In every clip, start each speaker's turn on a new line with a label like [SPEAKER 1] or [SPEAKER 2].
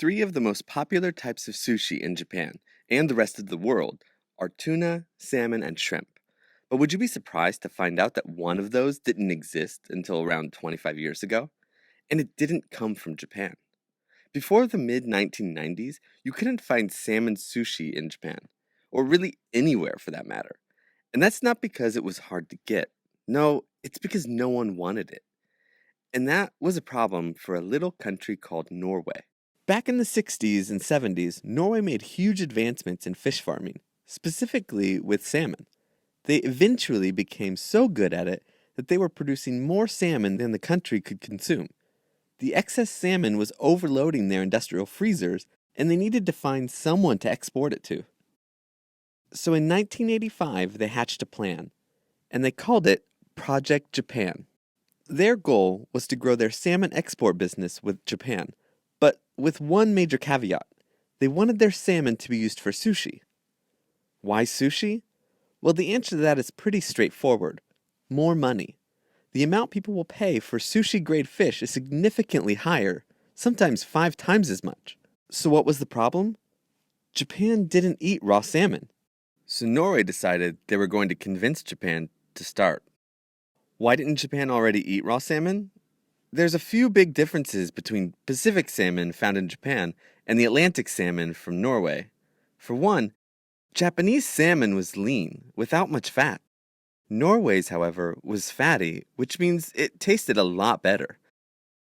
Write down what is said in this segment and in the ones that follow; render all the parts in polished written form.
[SPEAKER 1] Three of the most popular types of sushi in Japan and the rest of the world are tuna, salmon, and shrimp. But would you be surprised to find out that one of those didn't exist until around 25 years ago? And it didn't come from Japan. Before the mid 1990s, you couldn't find salmon sushi in Japan, or really anywhere for that matter. And that's not because it was hard to get. No, it's because no one wanted it. And that was a problem for a little country called Norway. Back in the 60s and 70s, Norway made huge advancements in fish farming, specifically with salmon. They eventually became so good at it that they were producing more salmon than the country could consume. The excess salmon was overloading their industrial freezers, and they needed to find someone to export it to. So in 1985, they hatched a plan, and they called it Project Japan. Their goal was to grow their salmon export business with Japan, but with one major caveat. They wanted their salmon to be used for sushi. Why sushi? Well, the answer to that is pretty straightforward. More money. The amount people will pay for sushi-grade fish is significantly higher, sometimes 5 times as much. So what was the problem? Japan didn't eat raw salmon. So Norway decided they were going to convince Japan to start. Why didn't Japan already eat raw salmon? There's a few big differences between Pacific salmon found in Japan and the Atlantic salmon from Norway. For one, Japanese salmon was lean, without much fat. Norway's, however, was fatty, which means it tasted a lot better.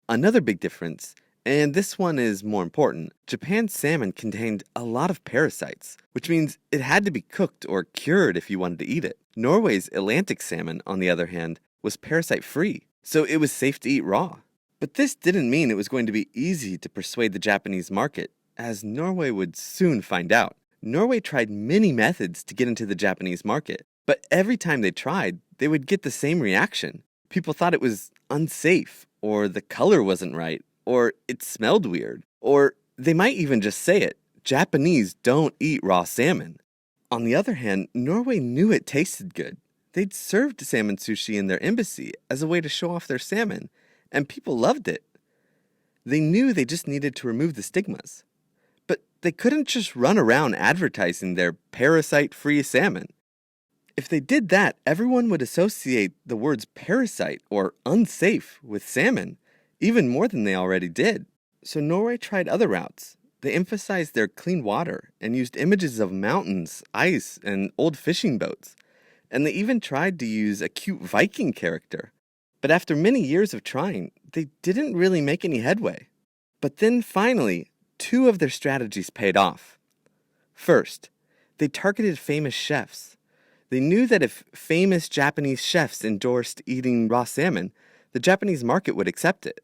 [SPEAKER 1] Another big difference, and this one is more important, Japan's salmon contained a lot of parasites, which means it had to be cooked or cured if you wanted to eat it. Norway's Atlantic salmon, on the other hand, was parasite-free, so it was safe to eat raw. But this didn't mean it was going to be easy to persuade the Japanese market, as Norway would soon find out. Norway tried many methods to get into the Japanese market, but every time they tried, they would get the same reaction. People thought it was unsafe, or the color wasn't right, or it smelled weird, or they might even just say it, Japanese don't eat raw salmon. On the other hand, Norway knew it tasted good. They'd served salmon sushi in their embassy as a way to show off their salmon, and people loved it. They knew they just needed to remove the stigmas. But they couldn't just run around advertising their parasite-free salmon. If they did that, everyone would associate the words parasite or unsafe with salmon, even more than they already did. So Norway tried other routes. They emphasized their clean water and used images of mountains, ice, and old fishing boats. And they even tried to use a cute Viking character. But after many years of trying, they didn't really make any headway. But then finally, 2 of their strategies paid off. First, they targeted famous chefs. They knew that if famous Japanese chefs endorsed eating raw salmon, the Japanese market would accept it.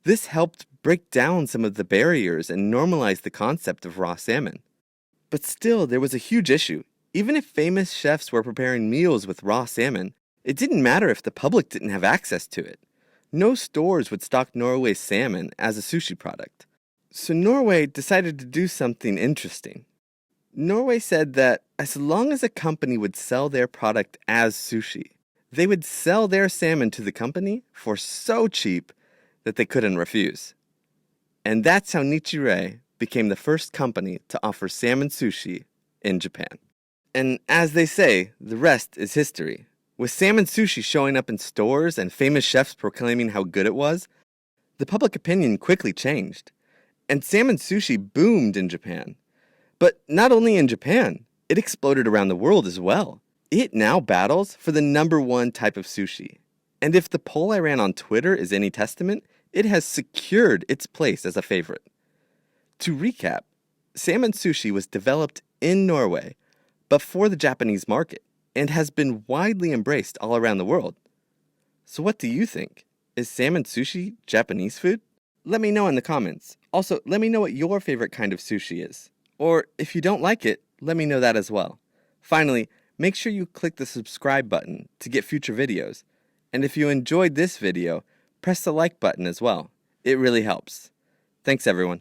[SPEAKER 1] This helped break down some of the barriers and normalize the concept of raw salmon. But still, there was a huge issue. Even if famous chefs were preparing meals with raw salmon, it didn't matter if the public didn't have access to it. No stores would stock Norway's salmon as a sushi product. So Norway decided to do something interesting. Norway said that as long as a company would sell their product as sushi, they would sell their salmon to the company for so cheap that they couldn't refuse. And that's how Nichirei became the first company to offer salmon sushi in Japan. And as they say, the rest is history. With salmon sushi showing up in stores and famous chefs proclaiming how good it was, the public opinion quickly changed. And salmon sushi boomed in Japan. But not only in Japan, it exploded around the world as well. It now battles for the #1 type of sushi. And if the poll I ran on Twitter is any testament, it has secured its place as a favorite. To recap, salmon sushi was developed in Norway, but for the Japanese market, and has been widely embraced all around the world. So what do you think? Is salmon sushi Japanese food? Let me know in the comments. Also, let me know what your favorite kind of sushi is. Or if you don't like it, let me know that as well. Finally, make sure you click the subscribe button to get future videos. And if you enjoyed this video, press the like button as well. It really helps. Thanks, everyone.